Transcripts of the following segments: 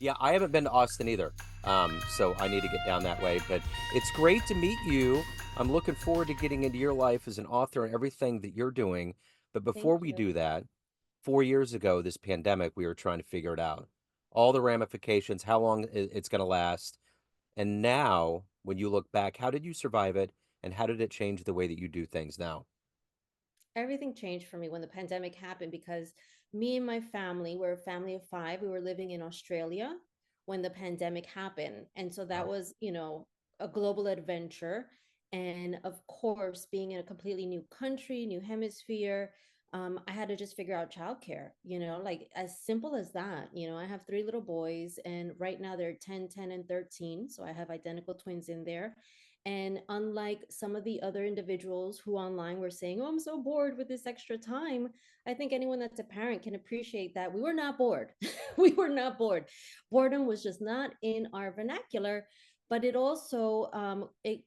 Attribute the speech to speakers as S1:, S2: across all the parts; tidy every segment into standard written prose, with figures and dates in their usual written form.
S1: Yeah, I haven't been to Austin either. So I need to get down that way. But it's great to meet you. I'm looking forward to getting into your life as an author and everything that you're doing. But before
S2: Thank
S1: we do
S2: you.
S1: that, 4 years ago, this pandemic, we were trying to figure it out. All the ramifications, how long it's going to last. And now, when you look back, how did you survive it? And how did it change the way that you do things now?
S2: Everything changed for me when the pandemic happened because me and my family, we're a family of five. We were living in Australia when the pandemic happened. And so that
S1: Wow.
S2: was, a global adventure. And of course, being in a completely new country, new hemisphere, I had to just figure out childcare, like as simple as that. I have three little boys, and right now they're 10, 10, and 13. So I have identical twins in there. And unlike some of the other individuals who online were saying, "Oh, I'm so bored with this extra time," I think anyone that's a parent can appreciate that we were not bored. We were not bored. Boredom was just not in our vernacular. But it also it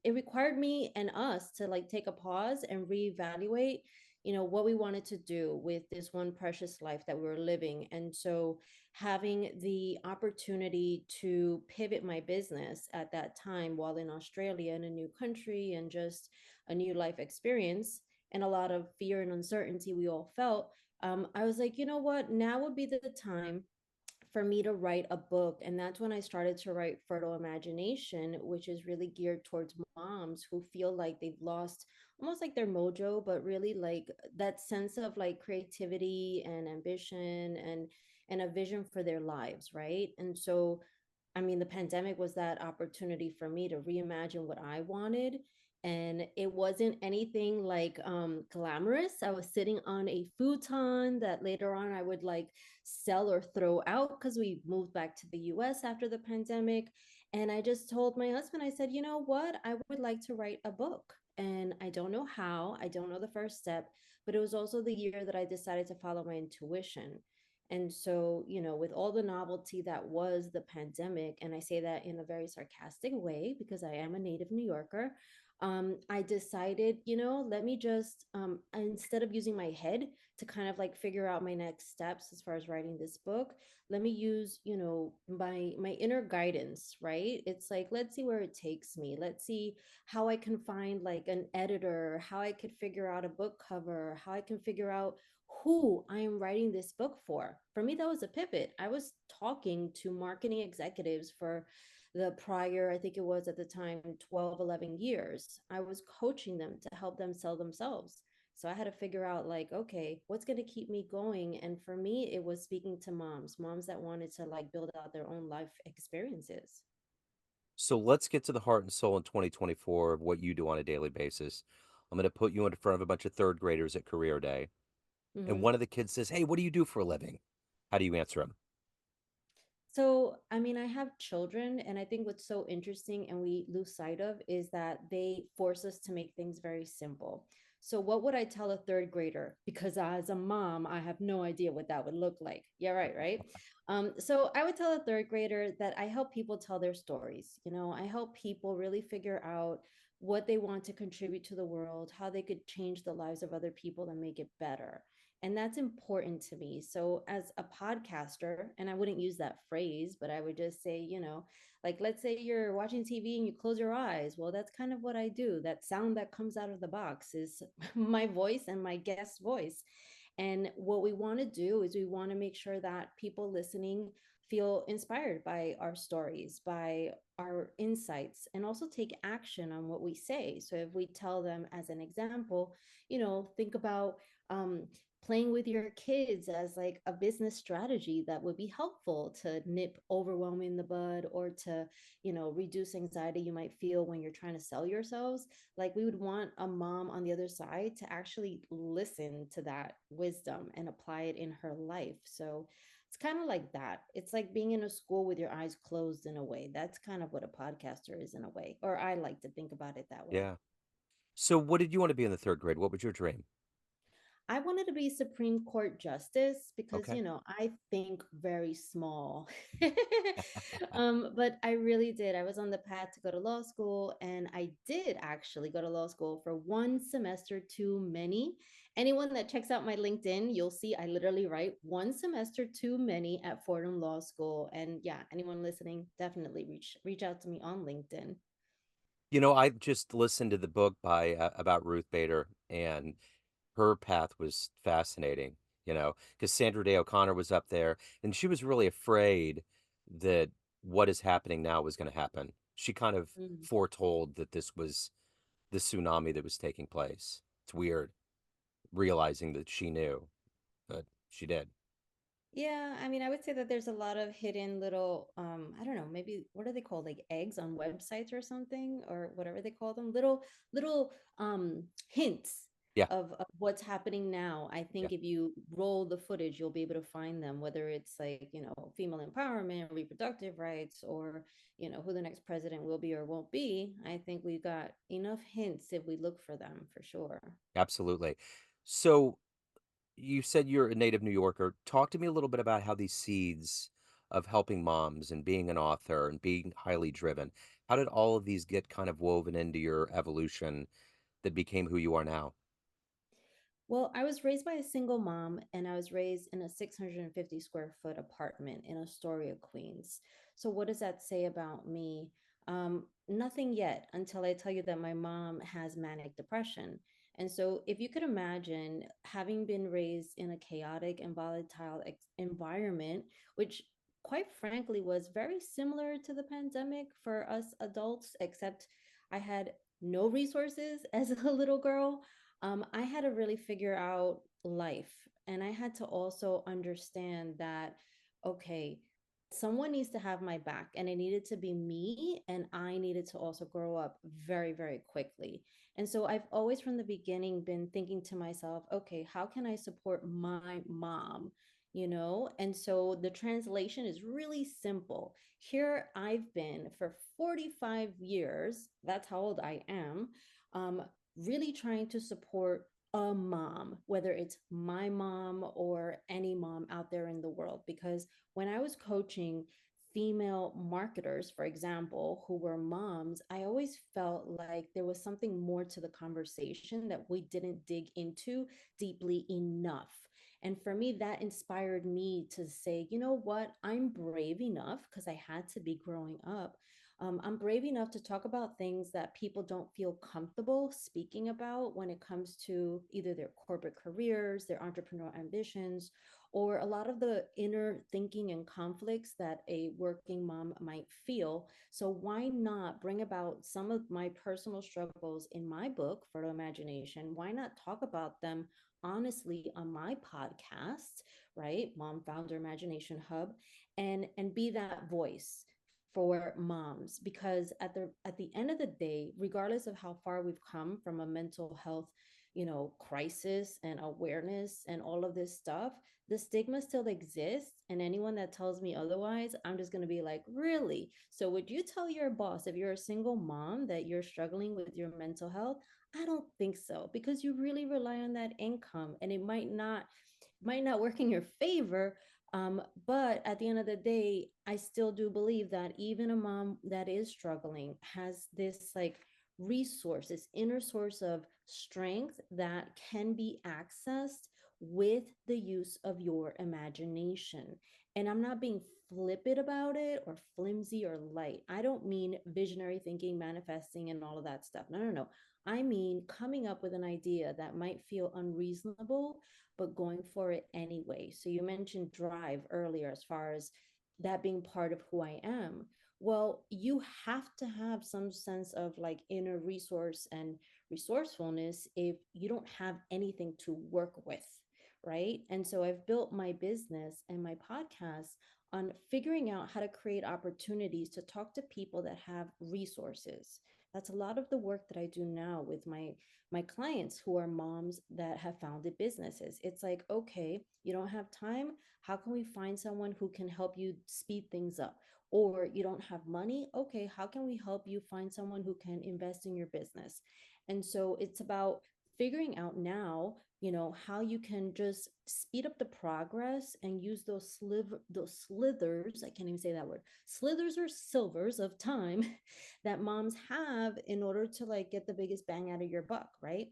S2: required me and us to like take a pause and reevaluate, what we wanted to do with this one precious life that we were living. And so having the opportunity to pivot my business at that time while in Australia, in a new country and just a new life experience, and a lot of fear and uncertainty we all felt, I was like, you know what, now would be the time for me to write a book. And that's when I started to write Fertile Imagination, which is really geared towards moms who feel like they've lost almost like their mojo, but really like that sense of like creativity and ambition and a vision for their lives, right? And so I mean, the pandemic was that opportunity for me to reimagine what I wanted. And it wasn't anything like glamorous. I was sitting on a futon that later on I would like sell or throw out because we moved back to the US after the pandemic. And I just told my husband, I said, you know what? I would like to write a book. And I don't know how, I don't know the first step, but it was also the year that I decided to follow my intuition. And so, with all the novelty that was the pandemic, and I say that in a very sarcastic way because I am a native New Yorker, I decided, let me just, instead of using my head to kind of like figure out my next steps as far as writing this book, let me use, my inner guidance, right? It's like, let's see where it takes me. Let's see how I can find like an editor, how I could figure out a book cover, how I can figure out who I am writing this book for. For me, that was a pivot. I was talking to marketing executives for the prior, I think it was at the time, 12, 11 years. I was coaching them to help them sell themselves. So I had to figure out, like, okay, what's going to keep me going? And for me, it was speaking to moms that wanted to like build out their own life experiences.
S1: So let's get to the heart and soul in 2024 of what you do on a daily basis. I'm going to put you in front of a bunch of third graders at career day. And
S2: Mhm.
S1: one of the kids says, "Hey, what do you do for a living?" How do you answer him?
S2: So, I mean, I have children, and I think what's so interesting and we lose sight of is that they force us to make things very simple. So, what would I tell a third grader? Because as a mom, I have no idea what that would look like. Yeah, right, right. So, I would tell a third grader that I help people tell their stories. I help people really figure out what they want to contribute to the world, how they could change the lives of other people and make it better. And that's important to me. So as a podcaster, and I wouldn't use that phrase, but I would just say, like let's say you're watching TV and you close your eyes. Well, that's kind of what I do. That sound that comes out of the box is my voice and my guest voice. And what we want to do is we want to make sure that people listening feel inspired by our stories, by our insights, and also take action on what we say. So if we tell them, as an example, think about um, playing with your kids as like a business strategy that would be helpful to nip overwhelm in the bud, or to reduce anxiety you might feel when you're trying to sell yourselves. Like we would want a mom on the other side to actually listen to that wisdom and apply it in her life. So it's kind of like that. It's like being in a school with your eyes closed in a way. That's kind of what a podcaster is in a way, or I like to think about it that way.
S1: Yeah. So what did you want to be in the third grade? What was your dream?
S2: I wanted to be Supreme Court Justice because,
S1: Okay.
S2: I think very small. But I really did. I was on the path to go to law school, and I did actually go to law school for one semester too many. Anyone that checks out my LinkedIn, you'll see I literally write one semester too many at Fordham Law School. And yeah, anyone listening, definitely reach out to me on LinkedIn.
S1: I just listened to the book by about Ruth Bader, and her path was fascinating, because Sandra Day O'Connor was up there, and she was really afraid that what is happening now was going to happen. She kind of
S2: Mm.
S1: foretold that this was the tsunami that was taking place. It's weird realizing that she knew, but she did.
S2: Yeah, I mean, I would say that there's a lot of hidden little, I don't know, maybe what are they called? Like eggs on websites or something, or whatever they call them. Little hints
S1: Yeah,
S2: of what's happening now. I
S1: yeah,
S2: think if you roll the footage, you'll be able to find them, whether it's like, female empowerment, reproductive rights, or, who the next president will be or won't be. I think we've got enough hints if we look for them for sure.
S1: absolutely. So you said you're a native New Yorker. Talk to me a little bit about how these seeds of helping moms and being an author and being highly driven, how did all of these get kind of woven into your evolution that became who you are now?
S2: Well, I was raised by a single mom, and I was raised in a 650 square foot apartment in Astoria, Queens. So, what does that say about me? Nothing yet until I tell you that my mom has manic depression. And so, if you could imagine having been raised in a chaotic and volatile environment, which quite frankly was very similar to the pandemic for us adults, except I had no resources as a little girl. I had to really figure out life. And I had to also understand that, okay, someone needs to have my back, and it needed to be me. And I needed to also grow up very, very quickly. And so I've always from the beginning been thinking to myself, okay, how can I support my mom? And so the translation is really simple. Here I've been for 45 years. That's how old I am. Um, really trying to support a mom, whether it's my mom or any mom out there in the world. Because when I was coaching female marketers, for example, who were moms, I always felt like there was something more to the conversation that we didn't dig into deeply enough. And for me, that inspired me to say, you know what? I'm brave enough because I had to be growing up. I'm brave enough to talk about things that people don't feel comfortable speaking about when it comes to either their corporate careers, their entrepreneurial ambitions, or a lot of the inner thinking and conflicts that a working mom might feel. So, why not bring about some of my personal struggles in my book, Fertile Imagination? Why not talk about them honestly on my podcast, right? Mom Founder Imagination Hub, and be that voice for moms, because at the end of the day, regardless of how far we've come from a mental health crisis and awareness and all of this stuff, the stigma still exists. And anyone that tells me otherwise, I'm just going to be like, really? So would you tell your boss, if you're a single mom, that you're struggling with your mental health? I don't think so, because you really rely on that income, and it might not work in your favor. But at the end of the day, I still do believe that even a mom that is struggling has this like resource, this inner source of strength that can be accessed with the use of your imagination. And I'm not being flippant about it or flimsy or light. I don't mean visionary thinking, manifesting, and all of that stuff. No, no, no. I mean coming up with an idea that might feel unreasonable, but going for it anyway. So you mentioned drive earlier, as far as that being part of who I am. Well, you have to have some sense of like inner resource and resourcefulness if you don't have anything to work with, right? And so I've built my business and my podcast on figuring out how to create opportunities to talk to people that have resources. That's a lot of the work that I do now with my clients who are moms that have founded businesses. It's like, okay, you don't have time. How can we find someone who can help you speed things up? Or you don't have money. Okay, how can we help you find someone who can invest in your business? And so it's about figuring out now, how you can just speed up the progress and use those slithers, I can't even say that word, slithers or silvers of time that moms have in order to like get the biggest bang out of your buck, right?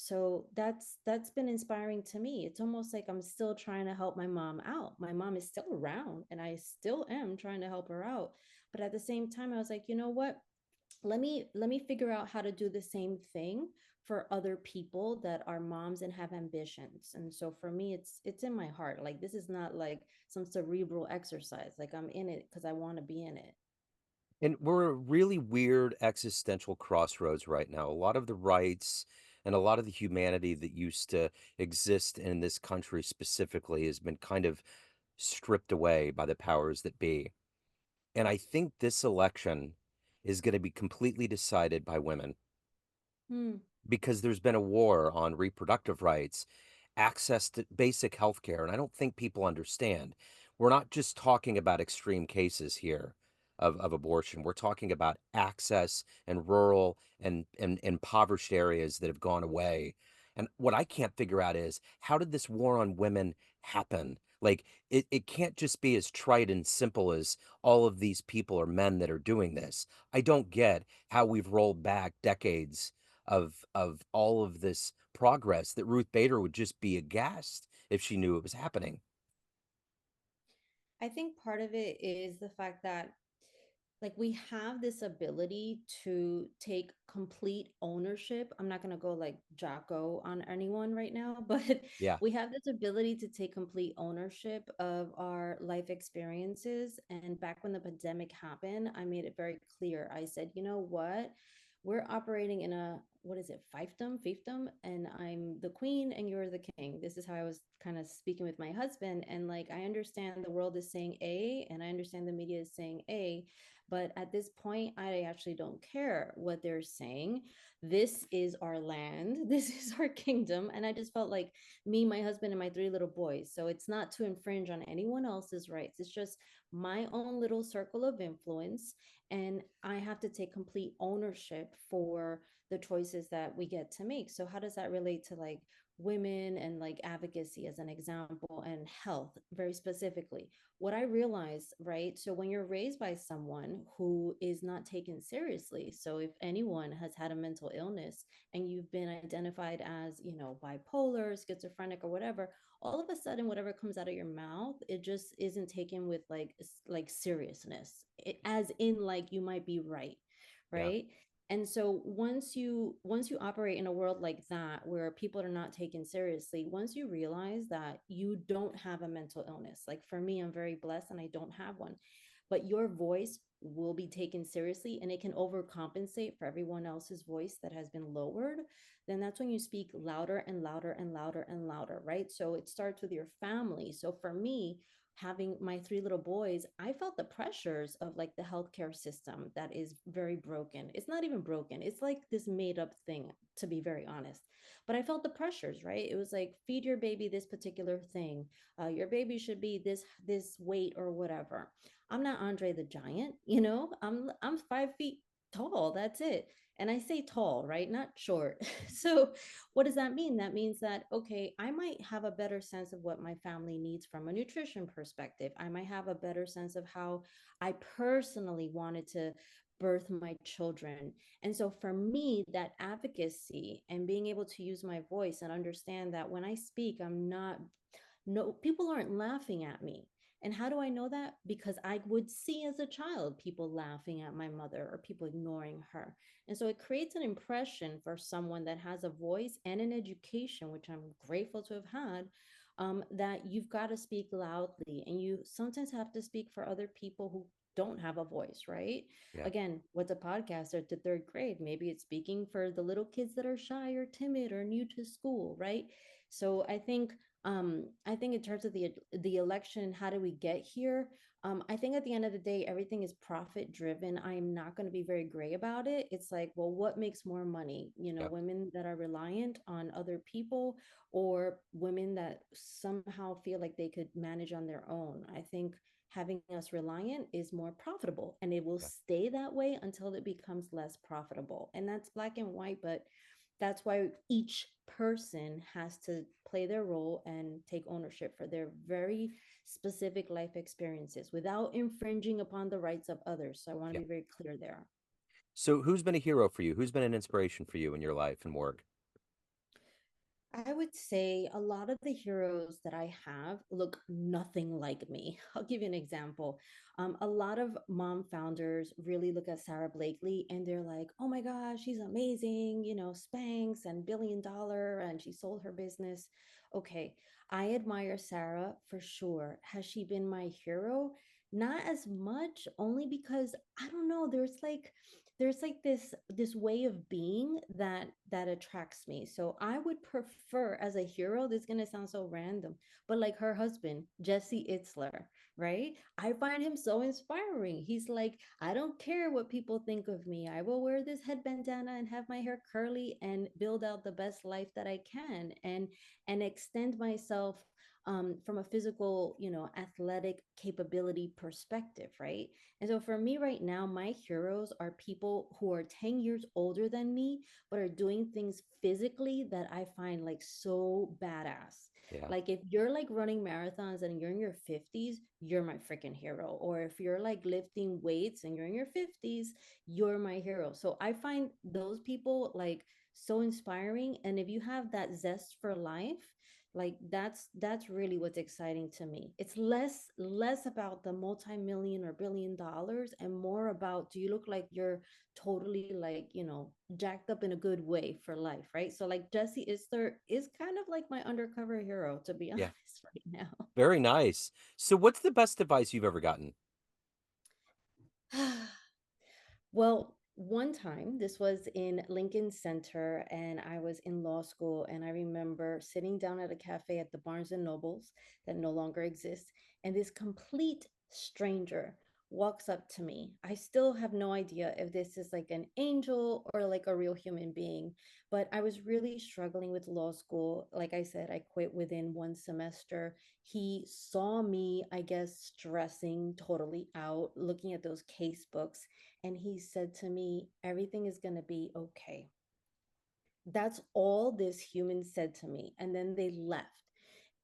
S2: So that's been inspiring to me. It's almost like I'm still trying to help my mom out. My mom is still around and I still am trying to help her out. But at the same time, I was like, you know what? Let me figure out how to do the same thing for other people that are moms and have ambitions. And so for me, it's in my heart. Like this is not like some cerebral exercise. Like I'm in it because I want to be in it.
S1: And we're a really weird existential crossroads right now. A lot of the rights and a lot of the humanity that used to exist in this country specifically has been kind of stripped away by the powers that be. And I think this election is going to be completely decided by women
S2: Hmm.
S1: because there's been a war on reproductive rights, access to basic health care. And I don't think people understand. We're not just talking about extreme cases here of abortion. We're talking about access in rural and impoverished areas that have gone away. And what I can't figure out is how did this war on women happen? Like it can't just be as trite and simple as all of these people are men that are doing this. I don't get how we've rolled back decades of all of this progress that Ruth Bader would just be aghast if she knew it was happening.
S2: I think part of it is the fact that like we have this ability to take complete ownership. I'm not going to go like Jocko on anyone right now, but
S1: Yeah,
S2: we have this ability to take complete ownership of our life experiences. And back when the pandemic happened, I made it very clear. I said, you know what? We're operating in a, what is it, fiefdom, and I'm the queen and you're the king. This is how I was kind of speaking with my husband. And like, I understand the world is saying A, and I understand the media is saying A, but at this point, I actually don't care what they're saying. This is our land, this is our kingdom. And I just felt like me, my husband, and my three little boys. So it's not to infringe on anyone else's rights, it's just my own little circle of influence. And I have to take complete ownership for the choices that we get to make. So, how does that relate to like women and like advocacy as an example and health very specifically? What I realized, right? So when you're raised by someone who is not taken seriously, so if anyone has had a mental illness and you've been identified as, bipolar, schizophrenic, or whatever, all of a sudden, whatever comes out of your mouth, it just isn't taken with like seriousness, as in like you might be right,
S1: yeah,
S2: right? And so once you operate in a world like that where people are not taken seriously, once you realize that you don't have a mental illness, like for me, I'm very blessed and I don't have one, but your voice will be taken seriously and it can overcompensate for everyone else's voice that has been lowered, then that's when you speak louder and louder and louder and louder, right? So it starts with your family. So for me, having my three little boys, I felt the pressures of like the healthcare system that is very broken. It's not even broken. It's like this made up thing, to be very honest. But I felt the pressures, right? It was like feed your baby this particular thing. Your baby should be this weight or whatever. I'm not Andre the Giant, I'm 5 feet tall. That's it. And I say tall, right? Not short. So what does that mean? That means that, okay, I might have a better sense of what my family needs from a nutrition perspective. I might have a better sense of how I personally wanted to birth my children. And so for me, that advocacy and being able to use my voice and understand that when I speak, I'm not, no, people aren't laughing at me. And how do I know that? Because I would see as a child people laughing at my mother or people ignoring her. And so it creates an impression for someone that has a voice and an education, which I'm grateful to have had, that you've got to speak loudly and you sometimes have to speak for other people who don't have a voice, right?
S1: yeah,
S2: Again, what's a podcaster to third grade? Maybe it's speaking for the little kids that are shy or timid or new to school, right? So I think in terms of the election, how do we get here? I think at the end of the day, everything is profit driven. I'm not going to be very gray about it. It's like, well, what makes more money?
S1: yeah,
S2: Women that are reliant on other people or women that somehow feel like they could manage on their own. I think having us reliant is more profitable and it will
S1: yeah.
S2: stay that way until it becomes less profitable. And that's black and white, but that's why each person has to play their role and take ownership for their very specific life experiences without infringing upon the rights of others. So I want to
S1: Yeah.
S2: be very clear there.
S1: So who's been a hero for you? Who's been an inspiration for you in your life and work?
S2: I would say a lot of the heroes that I have look nothing like me. I'll give you an example. A lot of mom founders really look at Sarah Blakely and they're like, oh my gosh, she's amazing, you know, Spanx and $1 billion, and she sold her business. Okay, I admire Sarah for sure. Has she been my hero? Not as much, only because I don't know, there's like this way of being that attracts me. So I would prefer as a hero, this is going to sound so random, but like her husband Jesse Itzler, right? I find him so inspiring. He's like, I don't care what people think of me, I will wear this head bandana and have my hair curly and build out the best life that I can, and extend myself from a physical, you know, athletic capability perspective, right? And so for me right now, my heroes are people who are 10 years older than me, but are doing things physically that I find like so badass.
S1: Yeah.
S2: Like if you're like running marathons and you're in your 50s, you're my freaking hero. Or if you're like lifting weights and you're in your 50s, you're my hero. So I find those people like so inspiring. And if you have that zest for life, like that's really what's exciting to me. It's less about the multi-million or $1 billion and more about, do you look like you're totally like, you know, jacked up in a good way for life, right? So like Jesse Ister is kind of like my undercover hero, to be
S1: Yeah.
S2: honest, right
S1: Very nice. So what's the best advice you've ever gotten?
S2: now. Well, one time, this was in Lincoln Center, and I was in law school, and I remember sitting down at a cafe at the Barnes and Nobles that no longer exists, and this complete stranger walks up to me. I still have no idea if this is like an angel or like a real human being, but I was really struggling with law school. Like I said, I quit within one semester. He saw me, I guess, stressing totally out, looking at those case books, and he said to me, everything is going to be okay. That's all this human said to me. And then they left.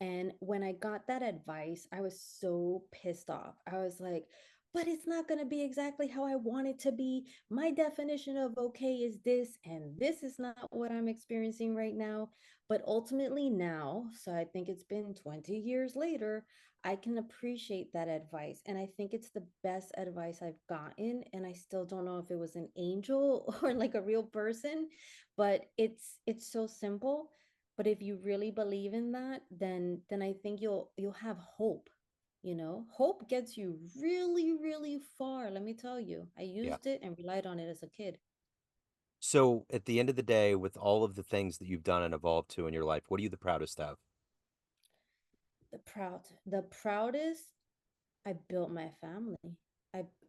S2: And when I got that advice, I was so pissed off. I was like, but it's not going to be exactly how I want it to be. My definition of okay is this, and this is not what I'm experiencing right now. But ultimately, now, so I think it's been 20 years later, I can appreciate that advice. And I think it's the best advice I've gotten. And I still don't know if it was an angel or like a real person, but it's so simple. But if you really believe in that, then I think you'll have hope. You know, hope gets you really, really far. Let me tell you, I
S1: Yeah.
S2: used it and relied on it as a kid.
S1: So at the end of the day, with all of the things that you've done and evolved to in your life, what are you the proudest of?
S2: The proudest, I built my family.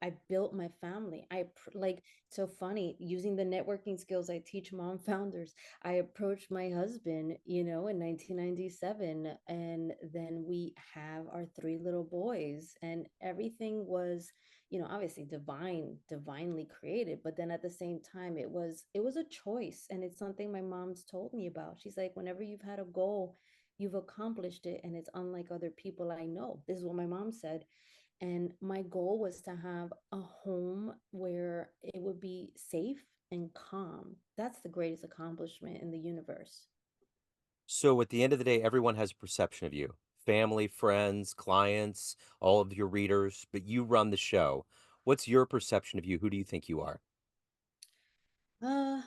S2: I built my family. Like, so funny, using the networking skills I teach mom founders. I approached my husband, you know, in 1997, and then we have our three little boys, and everything was, you know, obviously divinely created, but then at the same time it was a choice, and it's something my mom's told me about. She's like, whenever you've had a goal, you've accomplished it, and it's unlike other people I know. This is what my mom said. And my goal was to have a home where it would be safe and calm. That's the greatest accomplishment in the universe.
S1: So at the end of the day, everyone has a perception of you. Family, friends, clients, all of your readers, but you run the show. What's your perception of you? Who do you think you are?
S2: Uh,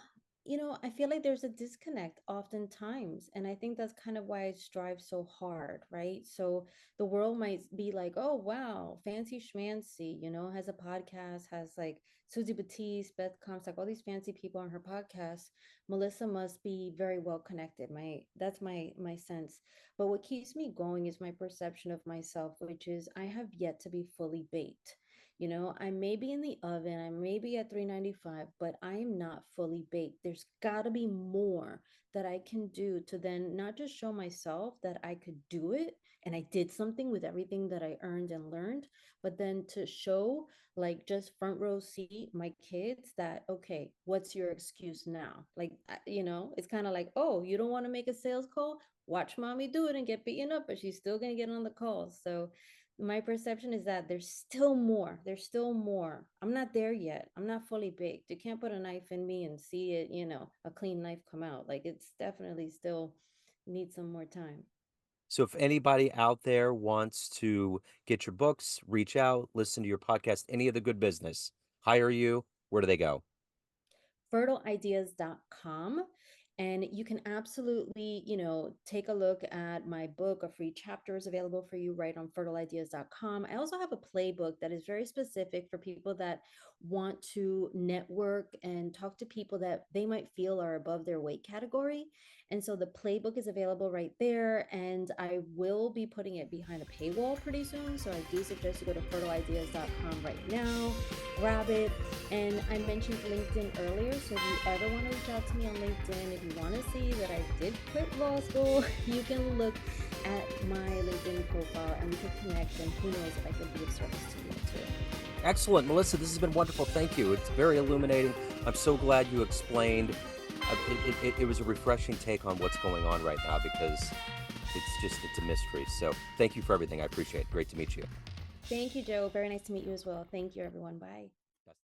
S2: you know, I feel like there's a disconnect oftentimes. And I think that's kind of why I strive so hard, right? So the world might be like, oh, wow, fancy schmancy, you know, has a podcast, has like Susie Batiste, Beth Comstock, all these fancy people on her podcast. Melissa must be very well connected. That's my sense. But what keeps me going is my perception of myself, which is I have yet to be fully baked. You know, I may be in the oven, I may be at 395, but I am not fully baked. There's got to be more that I can do to then not just show myself that I could do it and I did something with everything that I earned and learned, but then to show, like, just front row seat my kids that, okay, what's your excuse now? Like, you know, it's kind of like, oh, you don't want to make a sales call? Watch mommy do it and get beaten up, but she's still going to get on the call. So, my perception is that there's still more. There's still more. I'm not there yet. I'm not fully baked. You can't put a knife in me and see it, you know, a clean knife come out. Like it's definitely still need some more time.
S1: So if anybody out there wants to get your books, reach out, listen to your podcast, any of the good business, hire you, where do they go?
S2: fertileideas.com, and you can absolutely, take a look at my book. A free chapter is available for you right on fertileideas.com. I also have a playbook that is very specific for people that want to network and talk to people that they might feel are above their weight category. And so the playbook is available right there, and I will be putting it behind a paywall pretty soon. So I do suggest you go to fertileideas.com right now, grab it. And I mentioned LinkedIn earlier. So if you ever want to reach out to me on LinkedIn, if you want to see that I did quit law school, you can look at my LinkedIn profile and we can connect. And who knows if I could be of service to you too.
S1: Excellent. Melissa, this has been wonderful. Thank you. It's very illuminating. I'm so glad you explained. It was a refreshing take on what's going on right now because it's a mystery. So thank you for everything. I appreciate it. Great to meet you.
S2: Thank you, Joe. Very nice to meet you as well. Thank you, everyone. Bye.